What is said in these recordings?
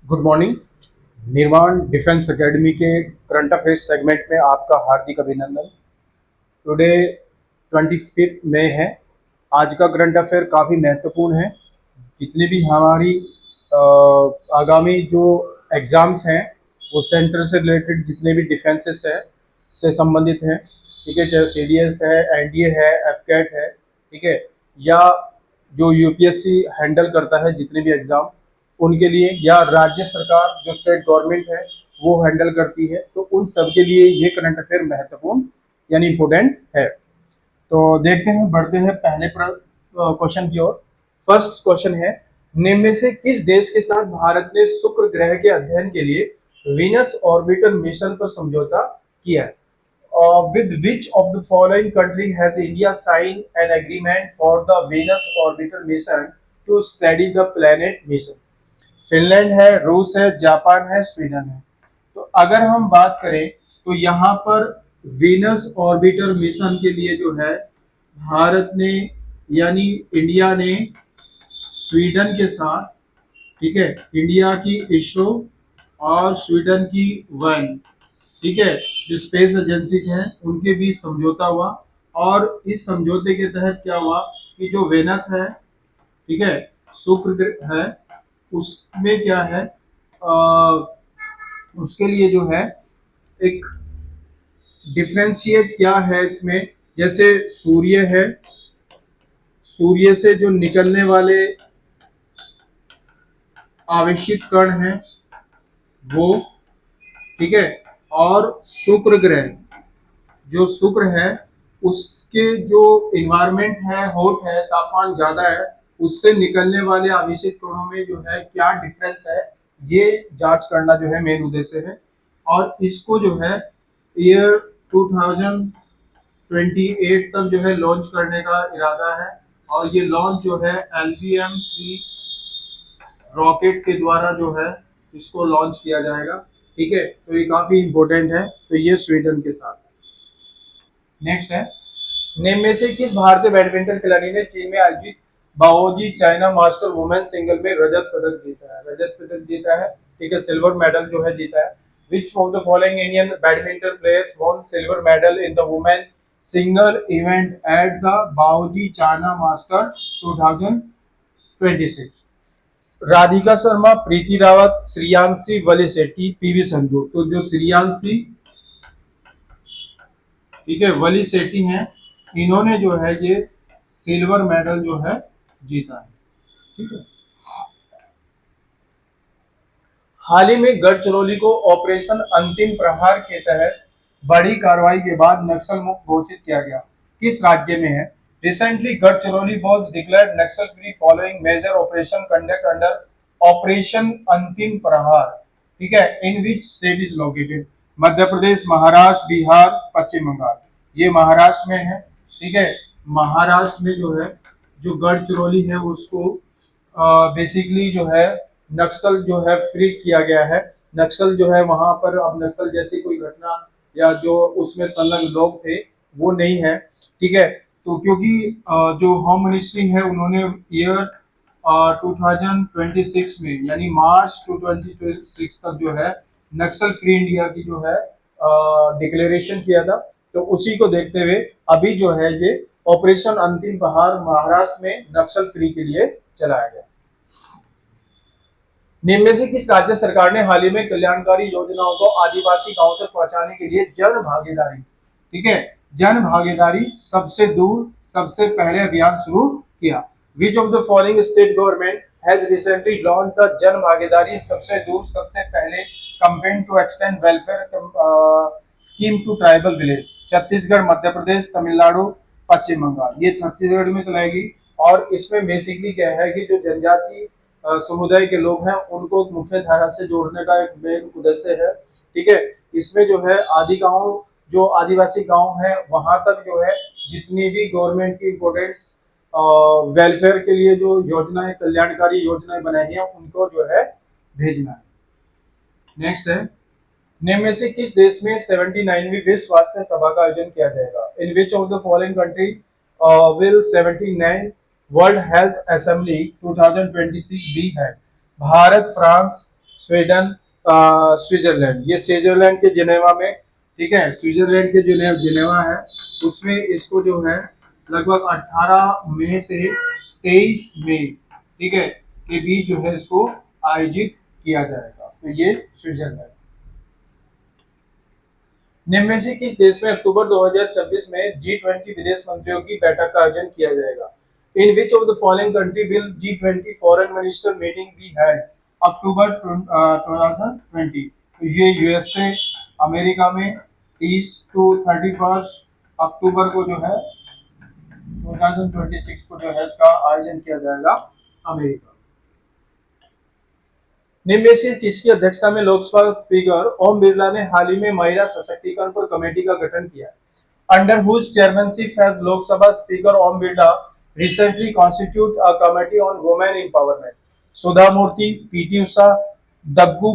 Good morning. निर्माण defence academy के current affairs segment में आपका हार्दिक अभिनंदन। टुडे 25 मई है। आज का करंट अफेयर काफ़ी महत्वपूर्ण है। जितने भी हमारी अ, आगामी जो एग्ज़ाम्स हैं वो सेंटर से रिलेटेड जितने भी डिफेंसेस है से संबंधित हैं, ठीक है, चाहे सी डी एस है, एन डी ए है, एफ कैट है, ठीक है, या जो U P S C handle करता है जितने भी एग्ज़ाम उनके लिए, या राज्य सरकार जो स्टेट गवर्नमेंट है वो हैंडल करती है, तो उन सब के लिए ये करंट अफेयर महत्वपूर्ण यानी इम्पोर्टेंट है। तो देखते हैं, बढ़ते हैं पहले क्वेश्चन की ओर। फर्स्ट क्वेश्चन है, निम्न में से किस देश के साथ भारत ने शुक्र ग्रह के अध्ययन के लिए वीनस ऑर्बिटर मिशन पर समझौता किया है? With which of the following country has India signed an agreement for the Venus orbital mission to study the planet mission? Finland है, रूस है, जापान है, स्वीडन है। तो अगर हम बात करें तो यहाँ पर वीनस ऑर्बिटर मिशन के लिए जो है भारत ने यानी इंडिया ने स्वीडन के साथ, ठीक है, इंडिया की इसरो और स्वीडन की वन, ठीक है, जो स्पेस एजेंसीज हैं उनके बीच समझौता हुआ। और इस समझौते के तहत क्या हुआ कि जो वेनस है, ठीक है, शुक्र ग्रह है, उसमें क्या है, उसके लिए जो है एक डिफ्रेंशिएट क्या है इसमें, जैसे सूर्य है, सूर्य से जो निकलने वाले आवेशित कण हैं वो, ठीक है, और शुक्र ग्रह, जो शुक्र है उसके जो इन्वायरमेंट है, हॉट है, तापमान ज्यादा है, उससे निकलने वाले आवेशित कणों में जो है क्या डिफरेंस है, ये जांच करना जो है मेन उद्देश्य है। और इसको जो है ईयर 2028 तक जो है लॉन्च करने का इरादा है। और ये लॉन्च जो है LVM 3 रॉकेट के द्वारा जो है इसको लॉन्च किया जाएगा, ठीक है। तो ये काफी इंपॉर्टेंट है। तो ये स्वीडन के साथ। नेक्स्ट है, निम्न में से किस भारतीय बैडमिंटन खिलाड़ी ने चीन में आयोजित बाओजी चाइना मास्टर वुमेन सिंगल में रजत पदक जीता है? रजत पदक जीता है, ठीक है, सिल्वर मेडल जो है जीता है। Which of the following Indian badminton players won silver medal in the women single event at the Baoji China Master 2026? Radhika Sharma, Preeti Rawat, Shreyanshi Valli Shetty, PV Sandhu. तो जो श्रेयांशी, ठीक है, वली सेठी हैं, इन्होंने जो है ये सिल्वर मेडल जो है जीता है, ठीक है। हाल ही में गढ़चिरौली को ऑपरेशन अंतिम प्रहार के तहत बड़ी कार्रवाई के बाद नक्सल मुक्त घोषित किया गया, किस राज्य में है? Recently Gadchiroli was declared Naxal free following major operation conduct under operation Antim Prahar, ठीक है, in which state is located? Madhya Pradesh, Maharashtra, Bihar, Paschim Bengal. ये महाराष्ट्र में है, ठीक है। महाराष्ट्र में जो है जो गढ़चिरौली है उसको बेसिकली जो है नक्सल जो है फ्री किया गया है। नक्सल जो है वहां पर अब नक्सल जैसी कोई घटना या जो उसमें संलग्न लोग थे वो नहीं है, ठीक है। तो क्योंकि जो होम मिनिस्ट्री है उन्होंने ईयर 2026 में यानी मार्च 2026 तक जो है नक्सल फ्री इंडिया की जो है डिक्लेरेशन किया था। तो उसी को देखते हुए अभी जो है ये ऑपरेशन अंतिम प्रहार महाराष्ट्र में नक्सल फ्री के लिए चलाया गया। निम्न में से किस राज्य सरकार ने हाल ही में कल्याणकारी योजनाओं को आदिवासी गांव तक पहुंचाने के लिए जन भागीदारी, ठीक है, जन भागीदारी सबसे दूर सबसे पहले अभियान शुरू किया? Which of the following state government has recently launched the Jan Bhagidari Sabse Door Sabse Pehle campaign to extend welfare scheme to tribal village? Chhattisgarh, Madhya Pradesh, Tamil Nadu, Paschim Bengal. ये छत्तीसगढ़ में चलाएगी। और इसमें बेसिकली क्या है कि जो जनजाति समुदाय के लोग हैं उनको मुख्य धारा से जोड़ने का एक मेन उद्देश्य है, ठीक है। इसमें जो है आदि गांव जो आदिवासी गांव है वहां तक जो है जितनी भी गवर्नमेंट की इम्पोर्टेंट्स वेलफेयर के लिए जो योजनाएं कल्याणकारी योजनाएं बनाई हैं उनको जो है भेजना है। नेक्स्ट है, निम्न में से किस देश में 79वीं विश्व स्वास्थ्य सभा का आयोजन किया जाएगा? In which of the following country will 79 World Health Assembly 2026 be है? भारत, फ्रांस, स्वीडन, स्विट्जरलैंड, ये स्विट्जरलैंड के जिनेवा में, ठीक है, स्विट्जरलैंड के जिनेवा है, उसमें इसको जो है लगभग 18 मई से 23 मई, ठीक है, के बीच जो है इसको आयोजित किया जाएगा। तो ये स्विट्जरलैंड। निम्न में से किस देश में अक्टूबर 2026 में G20 विदेश मंत्रियों की बैठक का आयोजन किया जाएगा? In which of the following country will G20 foreign minister meeting be held October 2020? तो ये यूएसए, अमेरिका में 30 to 31 अक्टूबर को जो है 2026 को जो है इसका आयोजन किया जाएगा अमेरिका। निम्न में से किसकी अध्यक्षता में लोकसभा स्पीकर ओम बिरला ने हाल ही में महिला सशक्तिकरण पर कमेटी का गठन किया? Under whose chairmanship has Lok Sabha speaker Om Birla recently constitute a committee on women empowerment? Sudha Murthy, PT Usha, दग्गू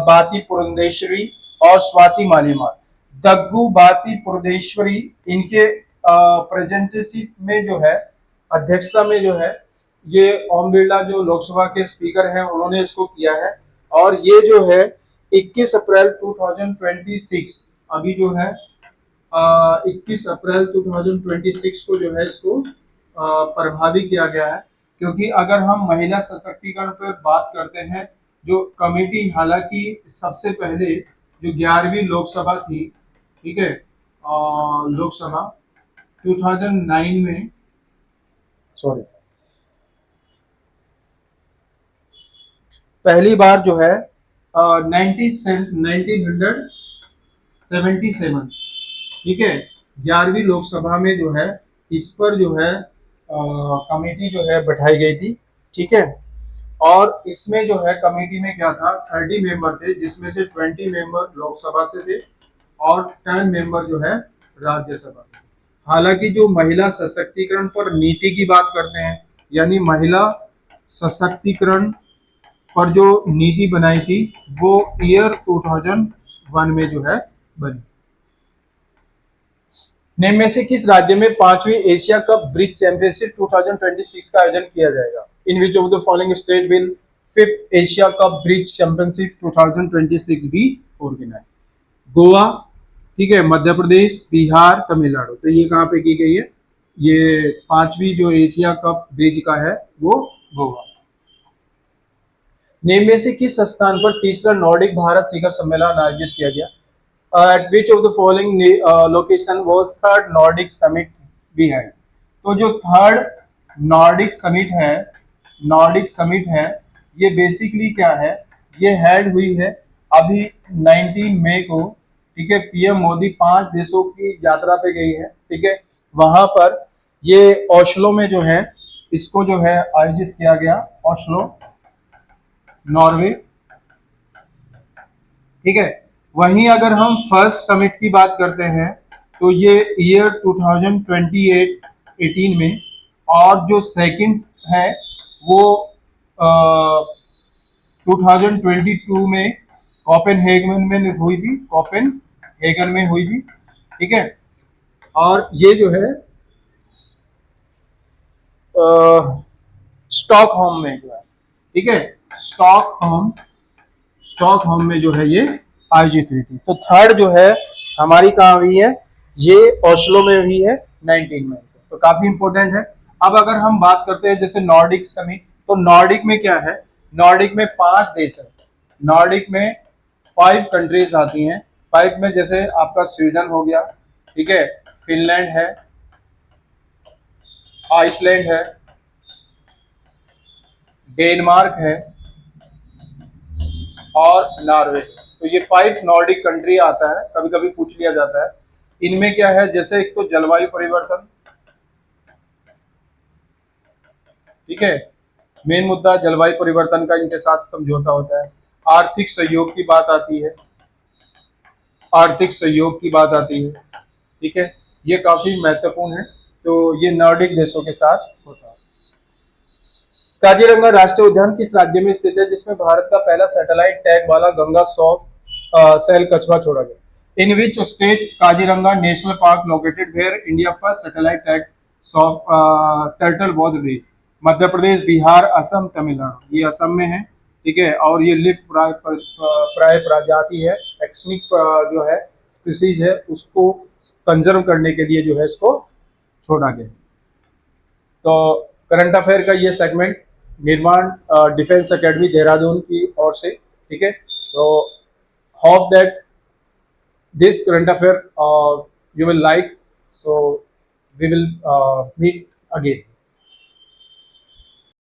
बाती पुरंदेश्वरी और स्वाति मालीवाल। दग्गू बाती पुरंदेश्वरी इनके प्रेजेंटशिप में जो है, अध्यक्षता में जो है, ये ओम बिरला जो लोकसभा के स्पीकर हैं उन्होंने इसको किया है। और ये जो है 21 अप्रैल 2026 अभी जो है 21 अप्रैल 2026 को जो है इसको प्रभावी किया गया है। क्योंकि अगर हम महिला सशक्तिकरण पर बात करते हैं, जो कमेटी, हालांकि सबसे पहले जो 11वीं लोकसभा थी, ठीक है, लोकसभा 2009 में, सॉरी, पहली बार जो है 1977, ठीक है, 11वीं लोकसभा में जो है इस पर जो है कमेटी जो है बैठाई गई थी, ठीक है। और इसमें जो है कमेटी में क्या था, 30 मेंबर थे, जिसमें से 20 मेंबर लोकसभा से थे और 10 मेंबर जो है राज्यसभा से। हालांकि जो महिला सशक्तिकरण पर नीति की बात करते हैं, यानी महिला सशक्तिकरण पर जो नीति बनाई थी वो ईयर 2001 में जो है बनी। निम्न में से किस राज्य में 5वीं एशिया कप ब्रिज चैंपियनशिप 2026 का आयोजन किया जाएगा? In which of the following state will 5th Asia cup bridge championship 2026 be organise? Goa, ठीक है, मध्य प्रदेश, बिहार, तमिलनाडु। तो ये कहाँ पे की गई है? ये 5वीं जो एशिया कप ब्रिज का है वो गोवा। निम्न में से किस स्थान पर तीसरा नॉर्डिक भारत शिखर सम्मेलन आयोजित किया गया? At which of the following location was third Nordic summit be held? तो जो थर्ड नॉर्डिक समिट है, ये बेसिकली क्या है, ये हेल्ड हुई है अभी 19 मई को, ठीक है। पीएम मोदी 5 देशों की यात्रा पे गई है, ठीक है। वहां पर ये ओस्लो में जो है इसको जो है आयोजित किया गया, ओस्लो, नॉर्वे, ठीक है। वहीं अगर हम फर्स्ट समिट की बात करते हैं तो ये ईयर 2018 में, और जो सेकंड है वो 2022 में कोपेनहेगन में हुई थी, कोपेनहेगन में हुई थी, ठीक है। और ये जो है स्टॉकहोम में जो है, ठीक है, स्टॉकहोम में जो है ये आयोजित हुई थी। तो थर्ड जो है हमारी कहाँ हुई है, ये ओस्लो में हुई है 19 में। तो काफी इंपॉर्टेंट है। अब अगर हम बात करते हैं जैसे नॉर्डिक समिट, तो नॉर्डिक में क्या है, नॉर्डिक में 5 देश है, नॉर्डिक में 5 कंट्रीज आती हैं। 5 में जैसे आपका स्वीडन हो गया, ठीक है, फिनलैंड है, आइसलैंड है, डेनमार्क है और नॉर्वे। तो ये 5 नॉर्डिक कंट्री आता है, कभी कभी पूछ लिया जाता है। इनमें क्या है, जैसे एक तो जलवायु परिवर्तन, ठीक है, मेन मुद्दा जलवायु परिवर्तन का इनके साथ समझौता होता है। आर्थिक सहयोग की बात आती है, ठीक है, ये काफी महत्वपूर्ण है। तो ये नॉर्डिक देशों के साथ होता है। काजीरंगा राष्ट्रीय उद्यान किस राज्य में स्थित है जिसमें भारत का पहला सैटेलाइट टैग वाला गंगा सेल कछुआ छोड़ा गया? In which state Kaziranga national park located where India first satellite tag turtle was reached? Madhya Pradesh, Bihar, Assam, Tamil Nadu. ये असम में है, ठीक है। और ये लिफ्ट प्राय प्रजाति है, एक्सनिक जो है स्पीसीज है, उसको कंजर्व करने के लिए जो है इसको छोड़ा गया। तो करंट अफेयर का ये सेगमेंट निर्माण डिफेंस एकेडमी देहरादून की ओर से, ठीक है। तो hope that this current affair you will like, so we will meet again.